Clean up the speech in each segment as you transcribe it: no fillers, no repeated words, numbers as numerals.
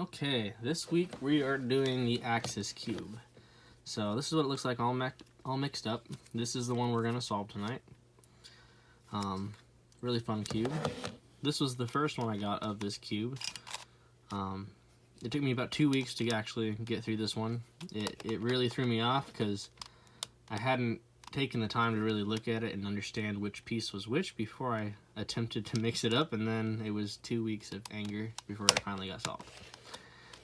Okay, this week we are doing the Axis Cube. So this is what it looks like all mixed up. This is the one we're going to solve tonight. Really fun cube. This was the first one I got of this cube. It took me about 2 weeks to actually get through this one. It really threw me off because I hadn't taken the time to really look at it and understand which piece was which before I attempted to mix it up, and then it was 2 weeks of anger before it finally got solved.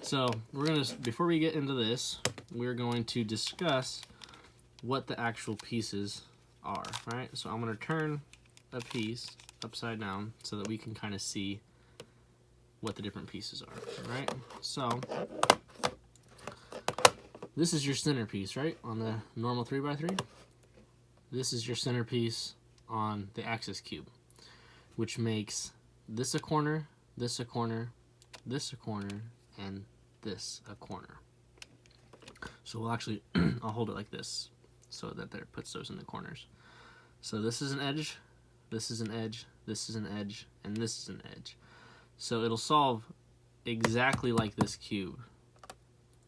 So before we get into this, we're going to discuss what the actual pieces are, right? So I'm going to turn a piece upside down so that we can kind of see what the different pieces are, right? So this is your centerpiece, right, on the normal 3x3. This is your centerpiece on the Axis Cube, which makes this a corner, this a corner, this a corner, and this a corner. So we'll actually, I'll hold it like this so that it puts those in the corners. So this is an edge, this is an edge, this is an edge, and this is an edge. So it'll solve exactly like this cube,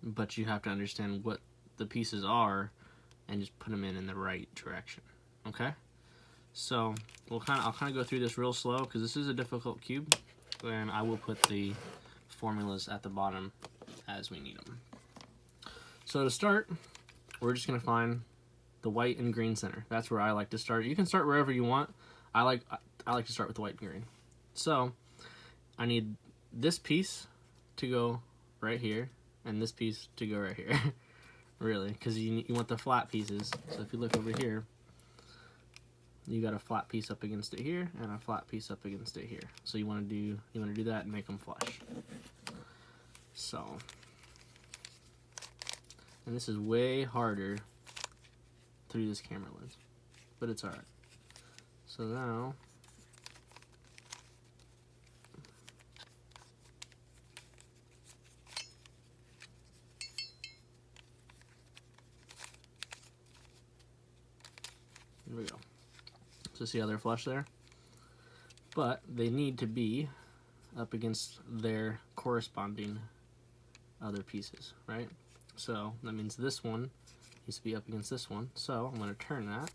but you have to understand what the pieces are and just put them in the right direction, okay? So I'll kind of go through this real slow because this is a difficult cube, and I will put the formulas at the bottom as we need them. So to start, we're just gonna find the white and green center. That's where I like to start. You can start wherever you want. I like to start with the white and green. So I need this piece to go right here and this piece to go right here. Really, because you want the flat pieces. So if you look over here, you got a flat piece up against it here and a flat piece up against it here. So you want to do that and make them flush. So, and this is way harder through this camera lens, but it's alright. So now here we go. So see how they're flush there? But they need to be up against their corresponding other pieces, right? So that means this one needs to be up against this one. So I'm going to turn that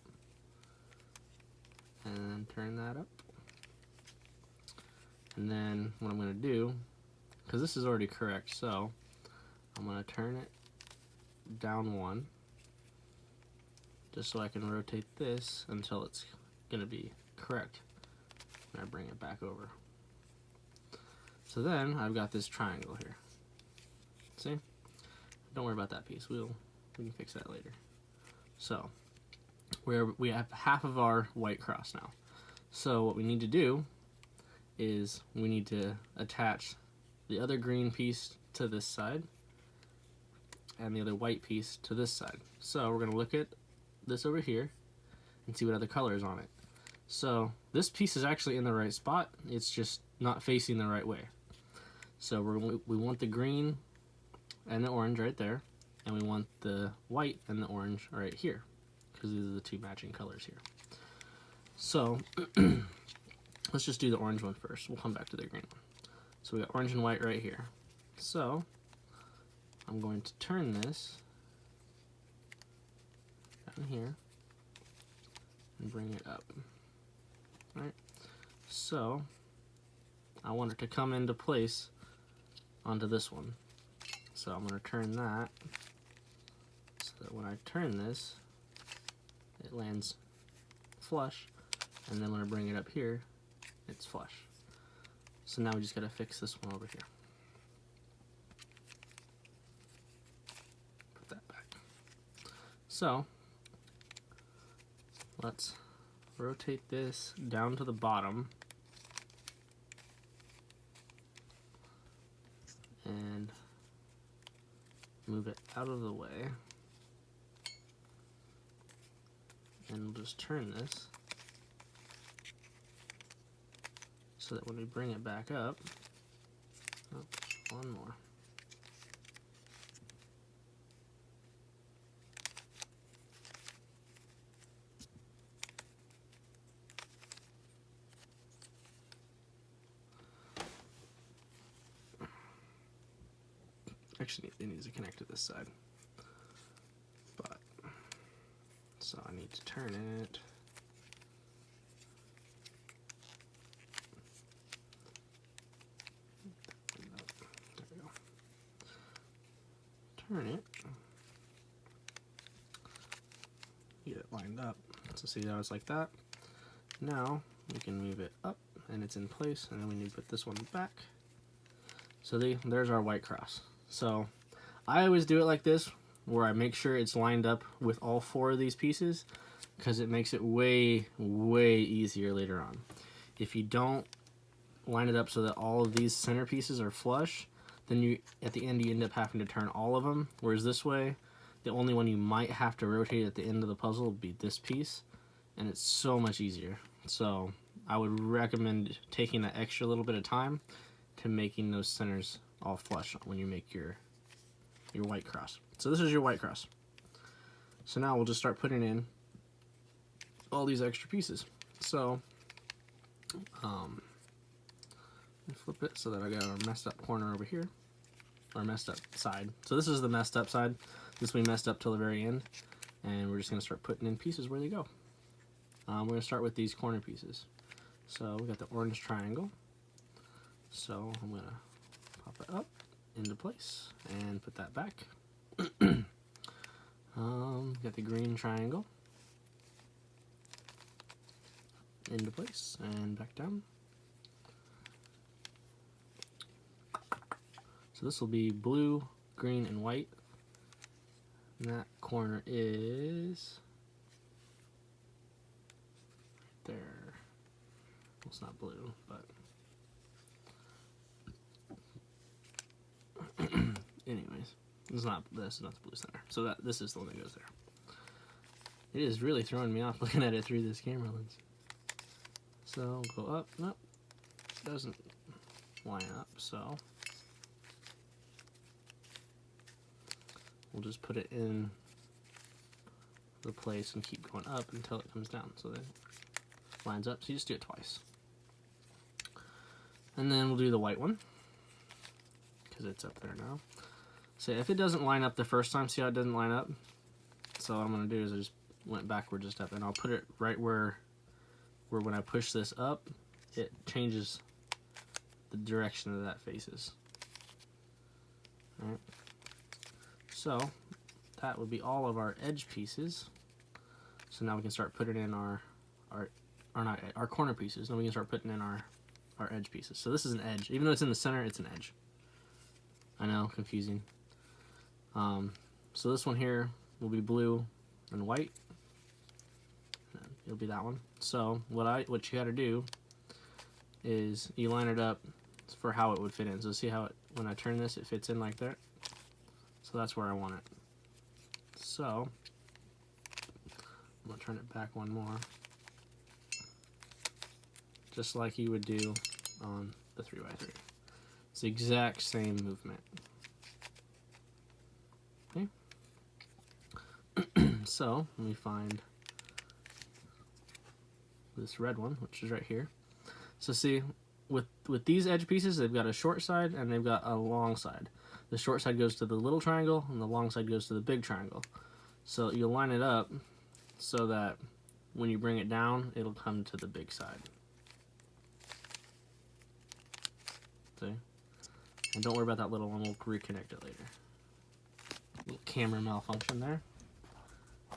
and then turn that up. And then what I'm going to do, because this is already correct, so I'm going to turn it down one just so I can rotate this until it's going to be correct. And I bring it back over. So then I've got this triangle here. See? Don't worry about that piece. We can fix that later. So we have half of our white cross now. So what we need to do is we need to attach the other green piece to this side and the other white piece to this side. So we're going to look at this over here and see what other color is on it. So this piece is actually in the right spot, it's just not facing the right way. So we want the green and the orange right there, and we want the white and the orange right here, because these are the two matching colors here. So let's just do the orange one first. We'll come back to the green one. So we got orange and white right here. So I'm going to turn this down here and bring it up. Right? So I want it to come into place onto this one. So I'm going to turn that so that when I turn this, it lands flush, and then when I bring it up here, it's flush. So now we just got to fix this one over here. Put that back. So let's rotate this down to the bottom and move it out of the way, and we'll just turn this so that when we bring it back up, one more. Actually, it needs to connect to this side. But, so I need to turn it. There we go. Turn it. Get it lined up. So see how it's like that. Now we can move it up and it's in place, and then we need to put this one back. So there's our white cross. So I always do it like this, where I make sure it's lined up with all 4 of these pieces, because it makes it way, way easier later on. If you don't line it up so that all of these center pieces are flush, then you at the end you end up having to turn all of them, whereas this way the only one you might have to rotate at the end of the puzzle would be this piece, and it's so much easier. So I would recommend taking that extra little bit of time to making those centers all flush when you make your white cross. So this is your white cross. So now we'll just start putting in all these extra pieces. So flip it so that I got our messed up corner over here, or messed up side. So this is the messed up side. This we messed up till the very end, and we're just gonna start putting in pieces where they go. We're gonna start with these corner pieces. So we got the orange triangle. So I'm gonna pop it up into place and put that back. Got the green triangle into place and back down. So this will be blue, green, and white. And that corner is right there. Well, it's not blue, but anyways, this is not the blue center. So this is the one that goes there. It is really throwing me off looking at it through this camera lens. So go up. Nope, doesn't line up. So we'll just put it in the place and keep going up until it comes down, so that it lines up. So you just do it twice. And then we'll do the white one, because it's up there now. So if it doesn't line up the first time, see how it doesn't line up? So what I'm going to do is I just went backward just up, and I'll put it right where when I push this up, it changes the direction of that faces. Alright. So that would be all of our edge pieces. So now we can start putting in our corner pieces. Then we can start putting in our edge pieces. So this is an edge. Even though it's in the center, it's an edge. I know, confusing. So this one here will be blue and white. And it'll be that one. So what you gotta do is you line it up for how it would fit in. So see how when I turn this, it fits in like that. So that's where I want it. So I'm gonna turn it back one more, just like you would do on the 3x3. It's the exact same movement. Okay. So let me find this red one, which is right here. So see, with these edge pieces, they've got a short side and they've got a long side. The short side goes to the little triangle and the long side goes to the big triangle. So you'll line it up so that when you bring it down, it'll come to the big side. See? And don't worry about that little one, we'll reconnect it later. Little camera malfunction there.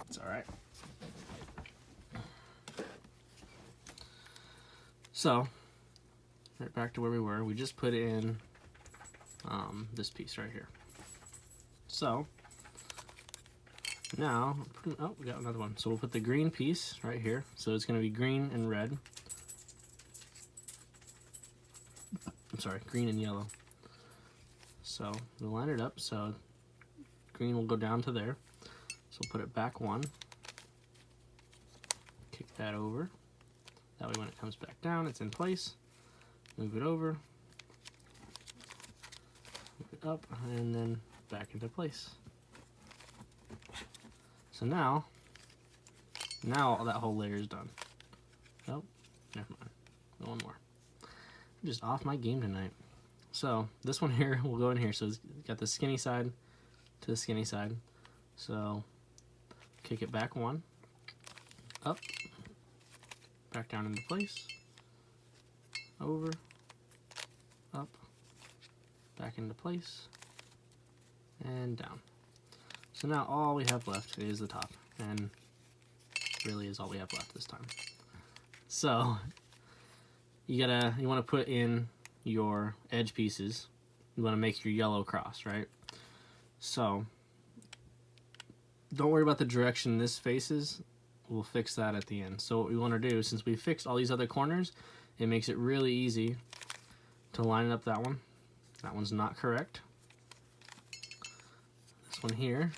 It's alright. So, right back to where we were, we just put in this piece right here. So, now, oh, we got another one. So we'll put the green piece right here. So it's going to be green and red. I'm sorry, green and yellow. So we'll line it up. So green will go down to there. So we'll put it back one. Kick that over. That way when it comes back down, it's in place. Move it over. Move it up, and then back into place. So now that whole layer is done. Oh, never mind. One more. I'm just off my game tonight. So this one here will go in here. So it's got the skinny side to the skinny side. So kick it back one, up, back down into place, over, up, back into place, and down. So now all we have left is the top, and really is all we have left this time. So you want to put in your edge pieces. You want to make your yellow cross, right? So don't worry about the direction this faces. We'll fix that at the end. So what we want to do, since we fixed all these other corners, it makes it really easy to line up that one. That one's not correct. This one here,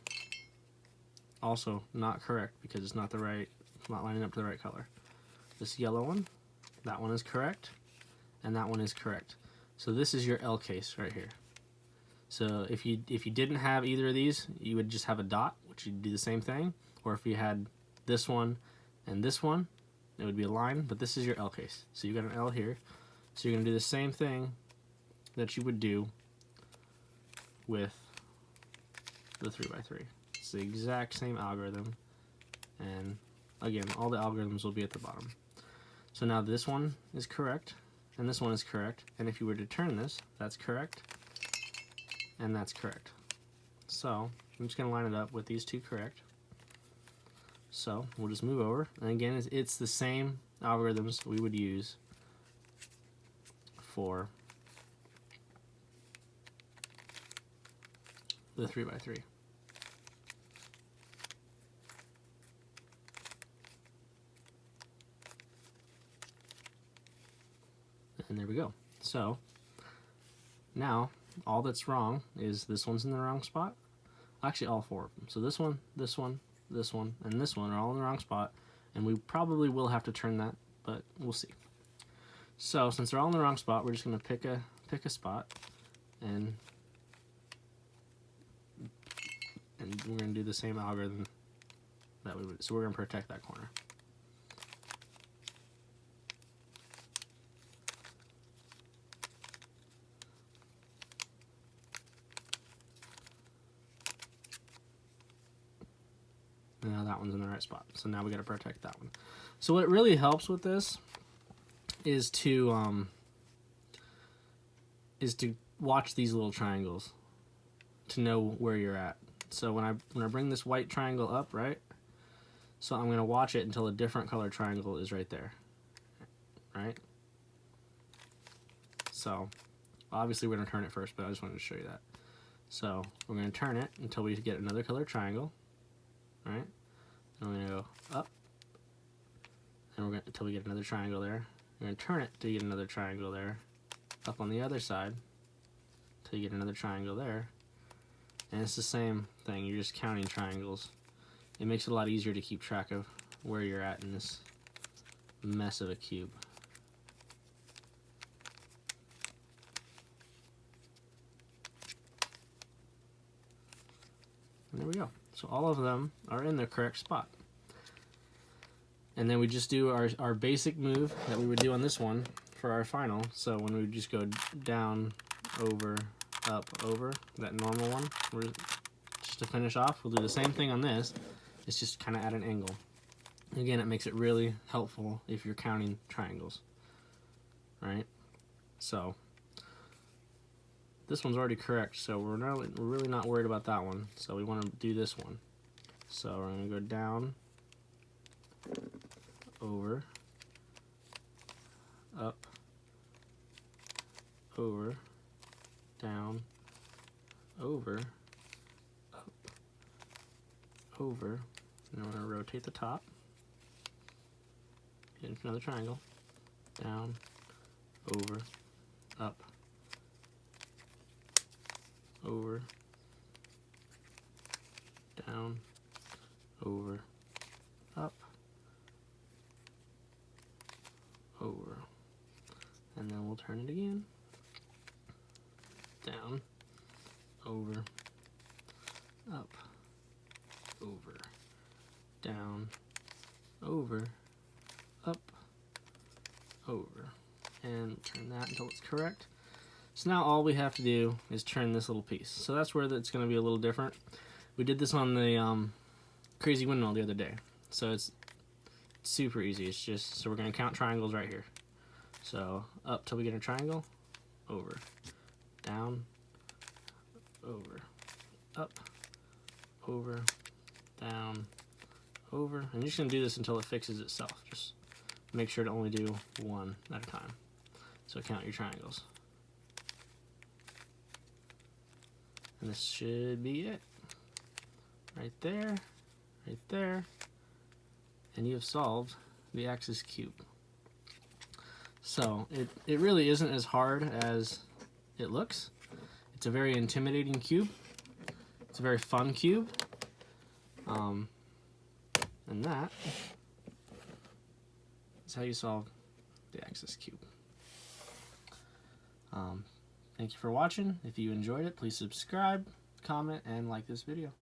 also not correct because it's not lining up to the right color. This yellow one, that one is correct, and that one is correct. So this is your L case right here. So if you didn't have either of these, you would just have a dot, which you'd do the same thing. Or if you had this one and this one, it would be a line, but this is your L case. So you got an L here. So you're gonna do the same thing that you would do with the 3x3. It's the exact same algorithm, and again, all the algorithms will be at the bottom. So now this one is correct, and this one is correct, and if you were to turn this, that's correct, and that's correct. So I'm just going to line it up with these two correct. So we'll just move over, and again, it's the same algorithms we would use for the 3x3. And there we go. So now all that's wrong is this one's in the wrong spot. Actually, all four of them. So this one, this one, this one, and this one are all in the wrong spot, and we probably will have to turn that, but we'll see. So since they're all in the wrong spot, we're just going to pick a spot, and we're going to do the same algorithm that we would. So we're going to protect that corner. Now that one's in the right spot. So now we got to protect that one. So what really helps with this is to watch these little triangles to know where you're at. So when I bring this white triangle up, right? So I'm going to watch it until a different color triangle is right there. Right? So obviously we're going to turn it first, but I just wanted to show you that. So we're going to turn it until we get another color triangle. Right? And we're going to go up, and we're going until we get another triangle there. We're going to turn it till you get another triangle there. Up on the other side till you get another triangle there. And it's the same thing. You're just counting triangles. It makes it a lot easier to keep track of where you're at in this mess of a cube. And there we go. So all of them are in the correct spot. And then we just do our basic move that we would do on this one for our final. So when we just go down, over, up, over, that normal one, just to finish off, we'll do the same thing on this. It's just kind of at an angle. Again, it makes it really helpful if you're counting triangles, right? So this one's already correct, so we're really not worried about that one. So we want to do this one. So we're going to go down, over, up, over, down, over, up, over, and I'm going to rotate the top, get into another triangle, down, over, up, over, down, over, up, over, and then we'll turn it again, down, over, up, over, down, over, up, over, and turn that until it's correct. So now all we have to do is turn this little piece. So that's where it's going to be a little different. We did this on the Crazy Windmill the other day. So it's super easy. It's just, so we're going to count triangles right here. So up till we get a triangle, over, down, over, up, over, down, over. And you're just going to do this until it fixes itself. Just make sure to only do one at a time. So count your triangles. And this should be it. Right there, right there. And you have solved the axis cube. So it really isn't as hard as it looks. It's a very intimidating cube. It's a very fun cube. And that is how you solve the axis cube. Thank you for watching. If you enjoyed it, please subscribe, comment, and like this video.